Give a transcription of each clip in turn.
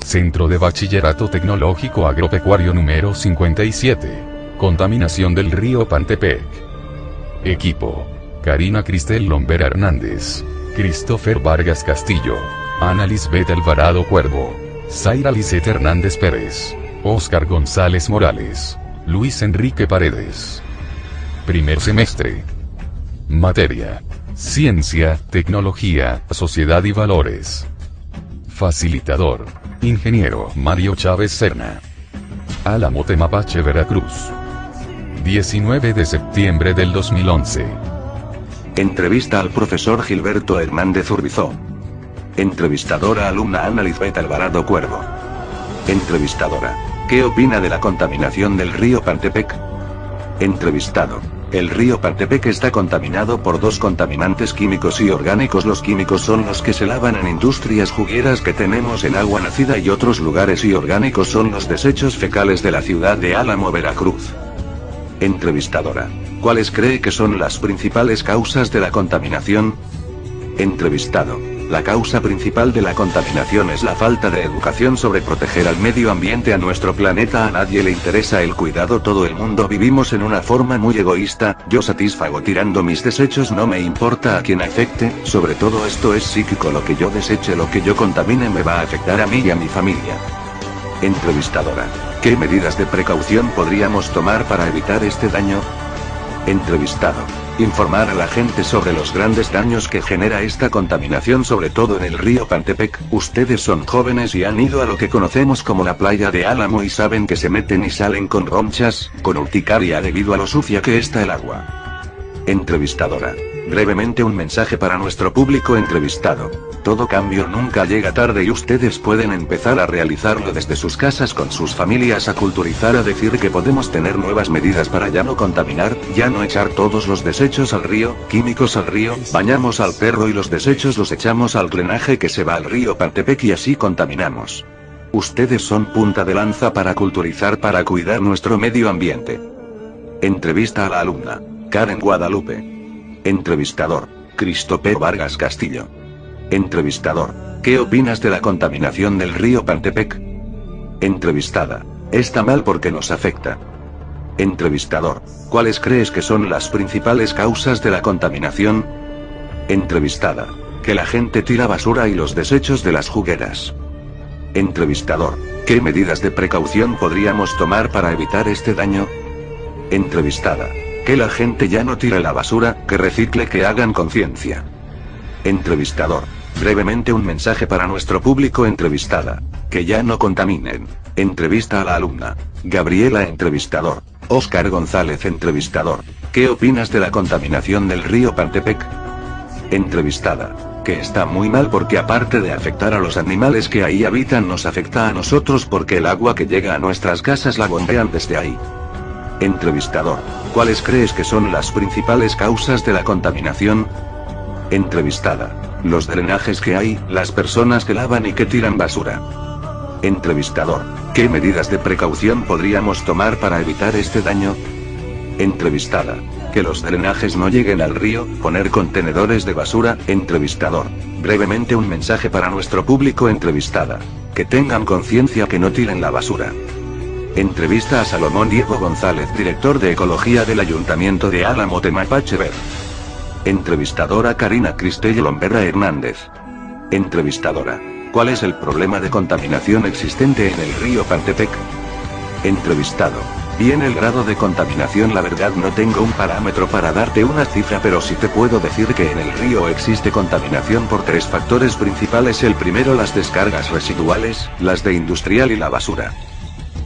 Centro de Bachillerato Tecnológico Agropecuario número 57. Contaminación del río Pantepec. Equipo: Karina Cristel Lombera Hernández, Christopher Vargas Castillo, Ana Lisbeth Alvarado Cuervo, Zaira Lisette Hernández Pérez, Oscar González Morales, Luis Enrique Paredes. Primer semestre. Materia: Ciencia, Tecnología, Sociedad y Valores. Facilitador: Ingeniero Mario Chávez Serna. Álamo Temapache, Veracruz. 19 de septiembre del 2011. Entrevista al profesor Gilberto Hernández Urbizó. Entrevistadora alumna Ana Lisbeth Alvarado Cuervo. Entrevistadora: ¿qué opina de la contaminación del río Pantepec? Entrevistado: el río Pantepec está contaminado por dos contaminantes químicos y orgánicos. Los químicos son los que se lavan en industrias jugueras que tenemos en Agua Nacida y otros lugares, y orgánicos son los desechos fecales de la ciudad de Álamo, Veracruz. Entrevistadora: ¿cuáles cree que son las principales causas de la contaminación? Entrevistado: la causa principal de la contaminación es la falta de educación sobre proteger al medio ambiente, a nuestro planeta. A nadie le interesa el cuidado, todo el mundo vivimos en una forma muy egoísta: yo satisfago tirando mis desechos, no me importa a quién afecte. Sobre todo esto es psíquico: lo que yo deseche, lo que yo contamine me va a afectar a mí y a mi familia. Entrevistadora: ¿qué medidas de precaución podríamos tomar para evitar este daño? Entrevistado: informar a la gente sobre los grandes daños que genera esta contaminación, sobre todo en el río Pantepec. Ustedes son jóvenes y han ido a lo que conocemos como la playa de Álamo y saben que se meten y salen con ronchas, con urticaria debido a lo sucia que está el agua. Entrevistadora: brevemente un mensaje para nuestro público. Entrevistado: todo cambio nunca llega tarde y ustedes pueden empezar a realizarlo desde sus casas con sus familias, a culturizar, a decir que podemos tener nuevas medidas para ya no contaminar, ya no echar todos los desechos al río, químicos al río. Bañamos al perro y los desechos los echamos al drenaje que se va al río Pantepec y así contaminamos. Ustedes son punta de lanza para culturizar, para cuidar nuestro medio ambiente. Entrevista a la alumna Karen Guadalupe. Entrevistador: Christopher Vargas Castillo. Entrevistador: ¿qué opinas de la contaminación del río Pantepec? Entrevistada: está mal porque nos afecta. Entrevistador: ¿cuáles crees que son las principales causas de la contaminación? Entrevistada: que la gente tira basura y los desechos de las jugueras. Entrevistador: ¿qué medidas de precaución podríamos tomar para evitar este daño? Entrevistada: que la gente ya no tire la basura, que recicle, que hagan conciencia. Entrevistador: brevemente un mensaje para nuestro público. Entrevistada: que ya no contaminen. Entrevista a la alumna Gabriela. Entrevistador: Oscar González. Entrevistador: ¿qué opinas de la contaminación del río Pantepec? Entrevistada: que está muy mal porque aparte de afectar a los animales que ahí habitan, nos afecta a nosotros porque el agua que llega a nuestras casas la bombean desde ahí. Entrevistador: ¿cuáles crees que son las principales causas de la contaminación? Entrevistada: los drenajes que hay, las personas que lavan y que tiran basura. Entrevistador: ¿qué medidas de precaución podríamos tomar para evitar este daño? Entrevistada: que los drenajes no lleguen al río, poner contenedores de basura. Entrevistador: brevemente un mensaje para nuestro público. Entrevistada: que tengan conciencia, que no tiren la basura. Entrevista a Salomón Diego González, director de Ecología del Ayuntamiento de Álamo Temapache, Ver. Entrevistadora Karina Cristel Lombera Hernández. Entrevistadora: ¿cuál es el problema de contaminación existente en el río Pantepec? Entrevistado: bien, el grado de contaminación, la verdad no tengo un parámetro para darte una cifra, pero sí te puedo decir que en el río existe contaminación por tres factores principales. El primero, las descargas residuales, las de industrial y la basura.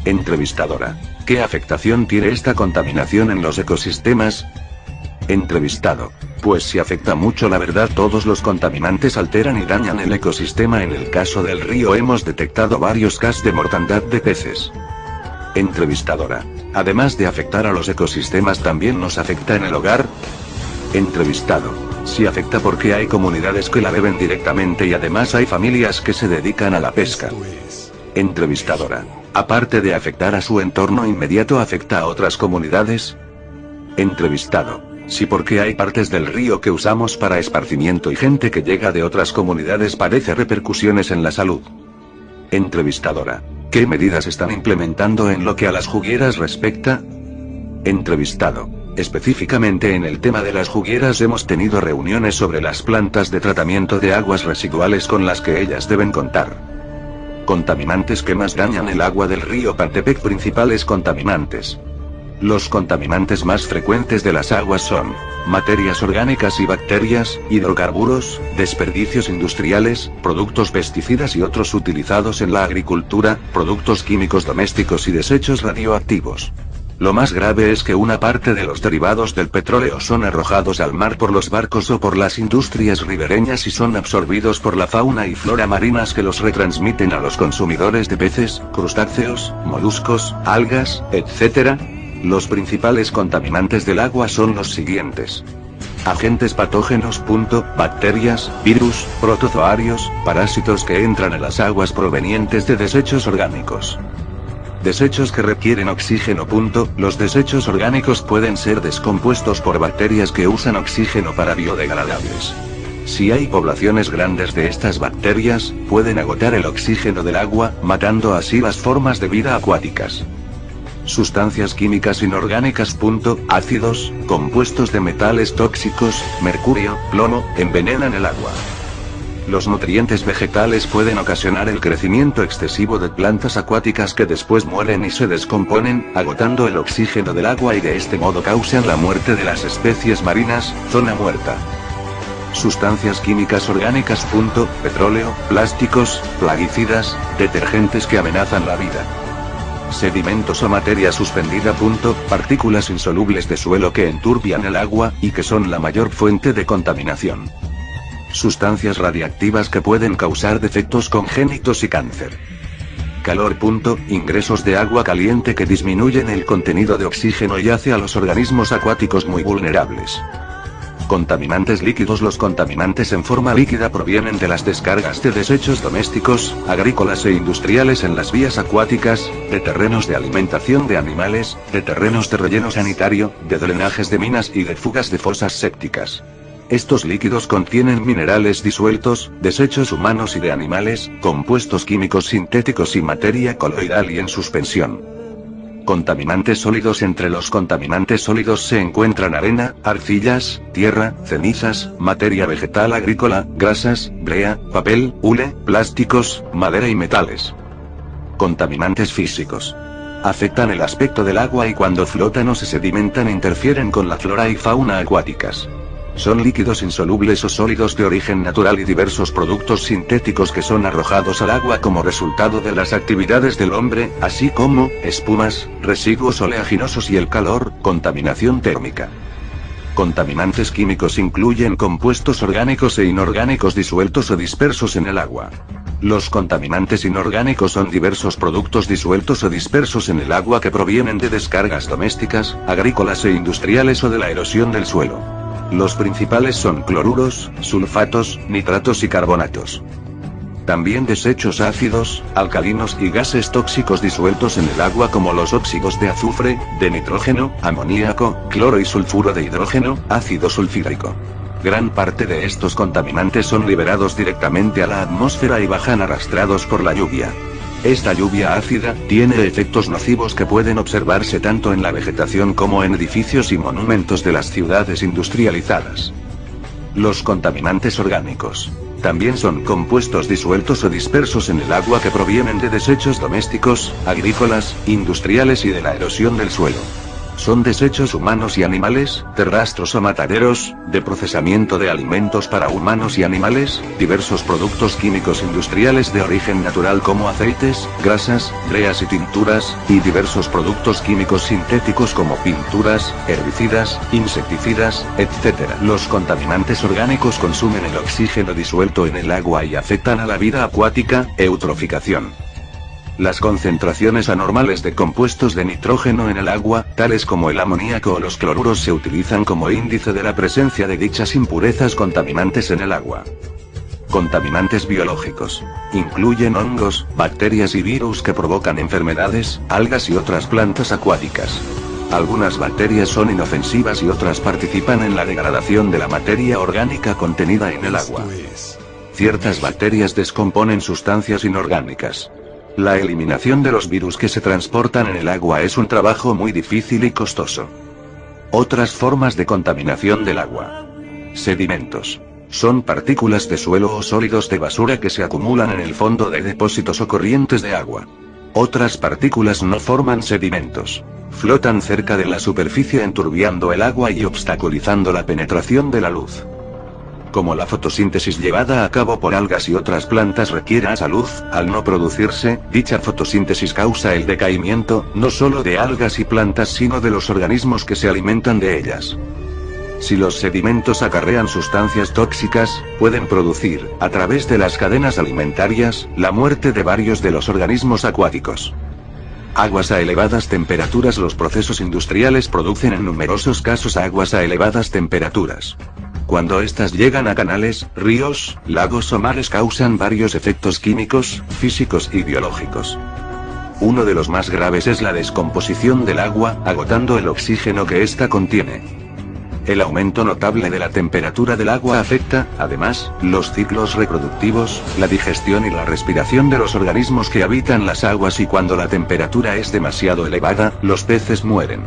Entrevistadora: ¿qué afectación tiene esta contaminación en los ecosistemas? Entrevistado: pues sí afecta mucho, la verdad todos los contaminantes alteran y dañan el ecosistema. En el caso del río hemos detectado varios casos de mortandad de peces. Entrevistadora: además de afectar a los ecosistemas, también nos afecta en el hogar. Entrevistado: sí afecta porque hay comunidades que la beben directamente y además hay familias que se dedican a la pesca. Entrevistadora: aparte de afectar a su entorno inmediato, ¿afecta a otras comunidades? Entrevistado: sí, porque hay partes del río que usamos para esparcimiento y gente que llega de otras comunidades padece repercusiones en la salud. Entrevistadora. ¿Qué medidas están implementando en lo que a las jugueras respecta? Entrevistado. Específicamente en el tema de las jugueras hemos tenido reuniones sobre las plantas de tratamiento de aguas residuales con las que ellas deben contar. Contaminantes que más dañan el agua del río Pantepec. Principales contaminantes. Los contaminantes más frecuentes de las aguas son materias orgánicas y bacterias, hidrocarburos, desperdicios industriales, productos pesticidas y otros utilizados en la agricultura, productos químicos domésticos y desechos radioactivos. Lo más grave es que una parte de los derivados del petróleo son arrojados al mar por los barcos o por las industrias ribereñas y son absorbidos por la fauna y flora marinas que los retransmiten a los consumidores de peces, crustáceos, moluscos, algas, etc. Los principales contaminantes del agua son los siguientes. Agentes patógenos. Bacterias, virus, protozoarios, parásitos que entran a las aguas provenientes de desechos orgánicos. Desechos que requieren oxígeno. Los desechos orgánicos pueden ser descompuestos por bacterias que usan oxígeno para biodegradables. Si hay poblaciones grandes de estas bacterias, pueden agotar el oxígeno del agua, matando así las formas de vida acuáticas. Sustancias químicas inorgánicas. Ácidos, compuestos de metales tóxicos, mercurio, plomo, envenenan el agua. Los nutrientes vegetales pueden ocasionar el crecimiento excesivo de plantas acuáticas que después mueren y se descomponen, agotando el oxígeno del agua y de este modo causan la muerte de las especies marinas, zona muerta. Sustancias químicas orgánicas. Petróleo, plásticos, plaguicidas, detergentes que amenazan la vida. Sedimentos o materia suspendida. Partículas insolubles de suelo que enturbian el agua, y que son la mayor fuente de contaminación. Sustancias radiactivas que pueden causar defectos congénitos y cáncer. Calor. Ingresos de agua caliente que disminuyen el contenido de oxígeno y hace a los organismos acuáticos muy vulnerables. Contaminantes líquidos. Los contaminantes en forma líquida provienen de las descargas de desechos domésticos, agrícolas e industriales en las vías acuáticas, de terrenos de alimentación de animales, de terrenos de relleno sanitario, de drenajes de minas y de fugas de fosas sépticas. Estos líquidos contienen minerales disueltos, desechos humanos y de animales, compuestos químicos sintéticos y materia coloidal y en suspensión. Contaminantes sólidos. Entre los contaminantes sólidos se encuentran arena, arcillas, tierra, cenizas, materia vegetal agrícola, grasas, brea, papel, hule, plásticos, madera y metales. Contaminantes físicos. Afectan el aspecto del agua y cuando flotan o se sedimentan interfieren con la flora y fauna acuáticas. Son líquidos insolubles o sólidos de origen natural y diversos productos sintéticos que son arrojados al agua como resultado de las actividades del hombre, así como espumas, residuos oleaginosos y el calor, contaminación térmica. Contaminantes químicos incluyen compuestos orgánicos e inorgánicos disueltos o dispersos en el agua. Los contaminantes inorgánicos son diversos productos disueltos o dispersos en el agua que provienen de descargas domésticas, agrícolas e industriales o de la erosión del suelo. Los principales son cloruros, sulfatos, nitratos y carbonatos. También desechos ácidos, alcalinos y gases tóxicos disueltos en el agua como los óxidos de azufre, de nitrógeno, amoníaco, cloro y sulfuro de hidrógeno, ácido sulfídrico. Gran parte de estos contaminantes son liberados directamente a la atmósfera y bajan arrastrados por la lluvia. Esta lluvia ácida tiene efectos nocivos que pueden observarse tanto en la vegetación como en edificios y monumentos de las ciudades industrializadas. Los contaminantes orgánicos también son compuestos disueltos o dispersos en el agua que provienen de desechos domésticos, agrícolas, industriales y de la erosión del suelo. Son desechos humanos y animales, de rastros o mataderos, de procesamiento de alimentos para humanos y animales, diversos productos químicos industriales de origen natural como aceites, grasas, breas y tinturas, y diversos productos químicos sintéticos como pinturas, herbicidas, insecticidas, etc. Los contaminantes orgánicos consumen el oxígeno disuelto en el agua y afectan a la vida acuática, eutroficación. Las concentraciones anormales de compuestos de nitrógeno en el agua, tales como el amoníaco o los cloruros, se utilizan como índice de la presencia de dichas impurezas contaminantes en el agua. Contaminantes biológicos. Incluyen hongos, bacterias y virus que provocan enfermedades, algas y otras plantas acuáticas. Algunas bacterias son inofensivas y otras participan en la degradación de la materia orgánica contenida en el agua. Ciertas bacterias descomponen sustancias inorgánicas. La eliminación de los virus que se transportan en el agua es un trabajo muy difícil y costoso. Otras formas de contaminación del agua. Sedimentos. Son partículas de suelo o sólidos de basura que se acumulan en el fondo de depósitos o corrientes de agua. Otras partículas no forman sedimentos. Flotan cerca de la superficie enturbiando el agua y obstaculizando la penetración de la luz. Como la fotosíntesis llevada a cabo por algas y otras plantas requiere esa luz, al no producirse, dicha fotosíntesis causa el decaimiento, no solo de algas y plantas sino de los organismos que se alimentan de ellas. Si los sedimentos acarrean sustancias tóxicas, pueden producir, a través de las cadenas alimentarias, la muerte de varios de los organismos acuáticos. Aguas a elevadas temperaturas. Los procesos industriales producen en numerosos casos aguas a elevadas temperaturas. Cuando estas llegan a canales, ríos, lagos o mares causan varios efectos químicos, físicos y biológicos. Uno de los más graves es la descomposición del agua, agotando el oxígeno que ésta contiene. El aumento notable de la temperatura del agua afecta, además, los ciclos reproductivos, la digestión y la respiración de los organismos que habitan las aguas, y cuando la temperatura es demasiado elevada, los peces mueren.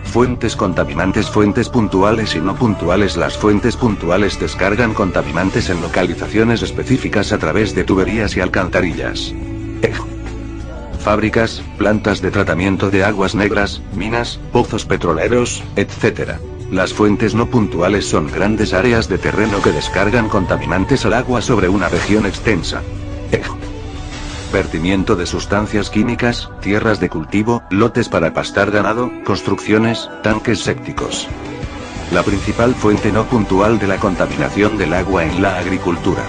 Fuentes contaminantes. Fuentes puntuales y no puntuales. Las fuentes puntuales descargan contaminantes en localizaciones específicas a través de tuberías y alcantarillas. Fábricas, plantas de tratamiento de aguas negras, minas, pozos petroleros, etc. Las fuentes no puntuales son grandes áreas de terreno que descargan contaminantes al agua sobre una región extensa. Vertimiento de sustancias químicas, tierras de cultivo, lotes para pastar ganado, construcciones, tanques sépticos. La principal fuente no puntual de la contaminación del agua en la agricultura.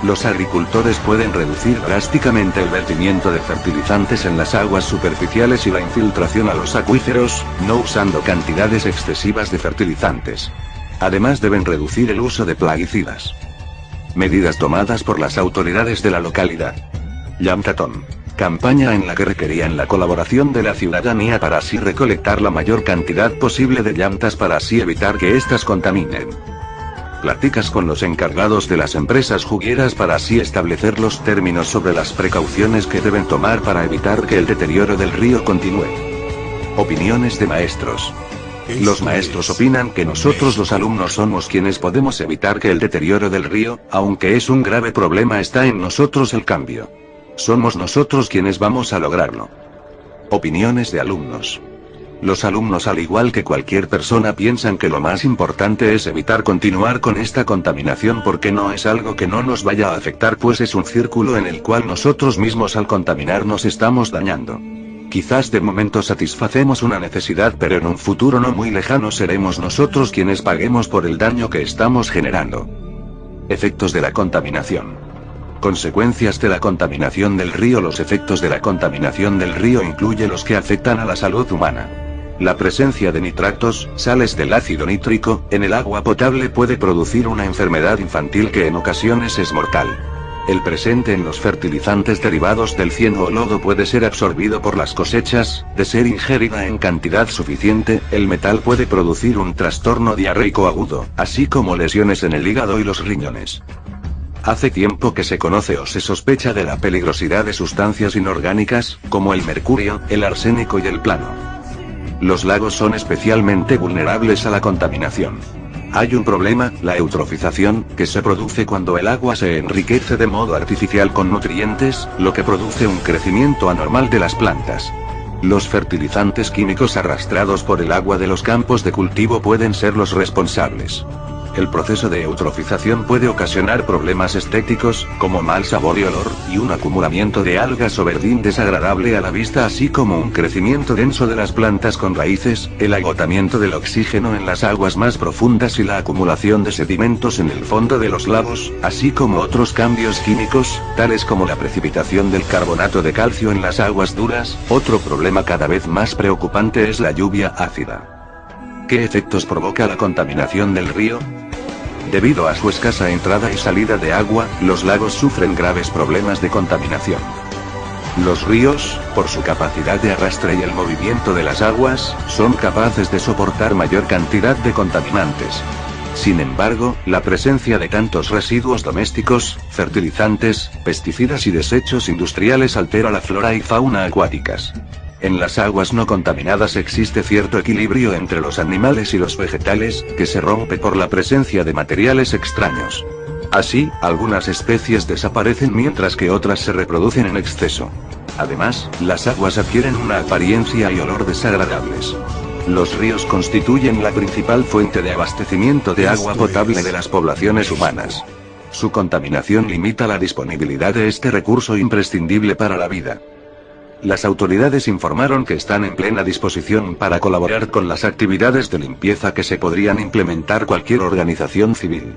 Los agricultores pueden reducir drásticamente el vertimiento de fertilizantes en las aguas superficiales y la infiltración a los acuíferos, no usando cantidades excesivas de fertilizantes. Además deben reducir el uso de plaguicidas. Medidas tomadas por las autoridades de la localidad. Llamtatón. Campaña en la que requerían la colaboración de la ciudadanía para así recolectar la mayor cantidad posible de llantas para así evitar que éstas contaminen. Pláticas con los encargados de las empresas jugueras para así establecer los términos sobre las precauciones que deben tomar para evitar que el deterioro del río continúe. Opiniones de maestros. Los maestros opinan que nosotros los alumnos somos quienes podemos evitar que el deterioro del río, aunque es un grave problema, está en nosotros el cambio. Somos nosotros quienes vamos a lograrlo. Opiniones de alumnos. Los alumnos, al igual que cualquier persona, piensan que lo más importante es evitar continuar con esta contaminación porque no es algo que no nos vaya a afectar, pues es un círculo en el cual nosotros mismos al contaminarnos estamos dañando. Quizás de momento satisfacemos una necesidad, pero en un futuro no muy lejano seremos nosotros quienes paguemos por el daño que estamos generando. Efectos de la contaminación. Consecuencias de la contaminación del río. Los efectos de la contaminación del río incluyen los que afectan a la salud humana. La presencia de nitratos, sales del ácido nítrico, en el agua potable puede producir una enfermedad infantil que en ocasiones es mortal. El presente en los fertilizantes derivados del cieno o lodo puede ser absorbido por las cosechas. De ser ingerida en cantidad suficiente, el metal puede producir un trastorno diarreico agudo, así como lesiones en el hígado y los riñones. Hace tiempo que se conoce o se sospecha de la peligrosidad de sustancias inorgánicas, como el mercurio, el arsénico y el plano. Los lagos son especialmente vulnerables a la contaminación. Hay un problema, la eutrofización, que se produce cuando el agua se enriquece de modo artificial con nutrientes, lo que produce un crecimiento anormal de las plantas. Los fertilizantes químicos arrastrados por el agua de los campos de cultivo pueden ser los responsables. El proceso de eutrofización puede ocasionar problemas estéticos, como mal sabor y olor, y un acumulamiento de algas o verdín desagradable a la vista, así como un crecimiento denso de las plantas con raíces, el agotamiento del oxígeno en las aguas más profundas y la acumulación de sedimentos en el fondo de los lagos, así como otros cambios químicos, tales como la precipitación del carbonato de calcio en las aguas duras. Otro problema cada vez más preocupante es la lluvia ácida. ¿Qué efectos provoca la contaminación del río? Debido a su escasa entrada y salida de agua, los lagos sufren graves problemas de contaminación. Los ríos, por su capacidad de arrastre y el movimiento de las aguas, son capaces de soportar mayor cantidad de contaminantes. Sin embargo, la presencia de tantos residuos domésticos, fertilizantes, pesticidas y desechos industriales altera la flora y fauna acuáticas. En las aguas no contaminadas existe cierto equilibrio entre los animales y los vegetales, que se rompe por la presencia de materiales extraños. Así, algunas especies desaparecen mientras que otras se reproducen en exceso. Además, las aguas adquieren una apariencia y olor desagradables. Los ríos constituyen la principal fuente de abastecimiento de agua potable de las poblaciones humanas. Su contaminación limita la disponibilidad de este recurso imprescindible para la vida. Las autoridades informaron que están en plena disposición para colaborar con las actividades de limpieza que se podrían implementar cualquier organización civil.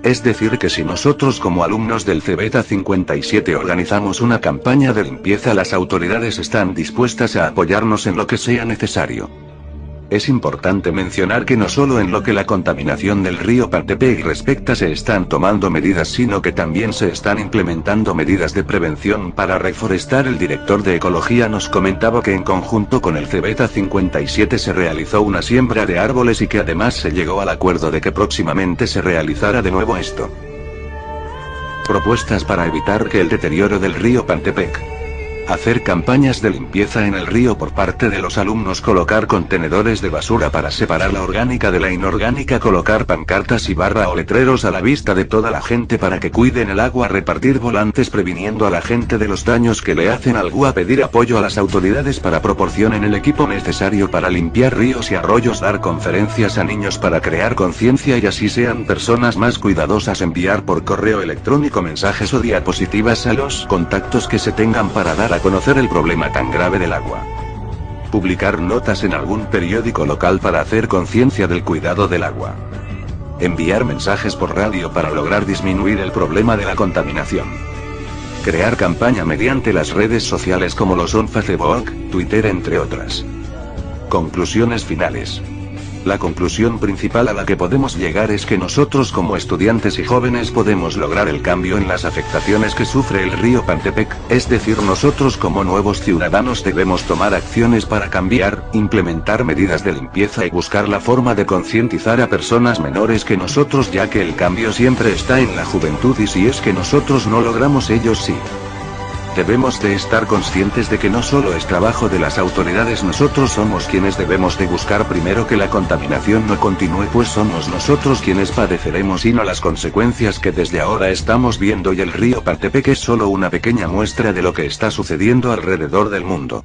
Es decir que si nosotros como alumnos del CBETA 57 organizamos una campaña de limpieza, las autoridades están dispuestas a apoyarnos en lo que sea necesario. Es importante mencionar que no solo en lo que la contaminación del río Pantepec respecta se están tomando medidas, sino que también se están implementando medidas de prevención para reforestar. El director de Ecología nos comentaba que en conjunto con el CBETA 57 se realizó una siembra de árboles y que además se llegó al acuerdo de que próximamente se realizará de nuevo esto. Propuestas para evitar que el deterioro del río Pantepec. Hacer campañas de limpieza en el río por parte de los alumnos, colocar contenedores de basura para separar la orgánica de la inorgánica, colocar pancartas y barra o letreros a la vista de toda la gente para que cuiden el agua, repartir volantes previniendo a la gente de los daños que le hacen al agua, pedir apoyo a las autoridades para proporcionen el equipo necesario para limpiar ríos y arroyos, dar conferencias a niños para crear conciencia y así sean personas más cuidadosas, enviar por correo electrónico mensajes o diapositivas a los contactos que se tengan para dar a conocer el problema tan grave del agua. Publicar notas en algún periódico local para hacer conciencia del cuidado del agua. Enviar mensajes por radio para lograr disminuir el problema de la contaminación. Crear campaña mediante las redes sociales como lo son Facebook, Twitter, entre otras. Conclusiones finales. La conclusión principal a la que podemos llegar es que nosotros como estudiantes y jóvenes podemos lograr el cambio en las afectaciones que sufre el río Pantepec, es decir, nosotros como nuevos ciudadanos debemos tomar acciones para cambiar, implementar medidas de limpieza y buscar la forma de concientizar a personas menores que nosotros, ya que el cambio siempre está en la juventud y si es que nosotros no logramos, ellos sí. Debemos de estar conscientes de que no solo es trabajo de las autoridades, nosotros somos quienes debemos de buscar primero que la contaminación no continúe, pues somos nosotros quienes padeceremos y no las consecuencias que desde ahora estamos viendo, y el río Pantepec es solo una pequeña muestra de lo que está sucediendo alrededor del mundo.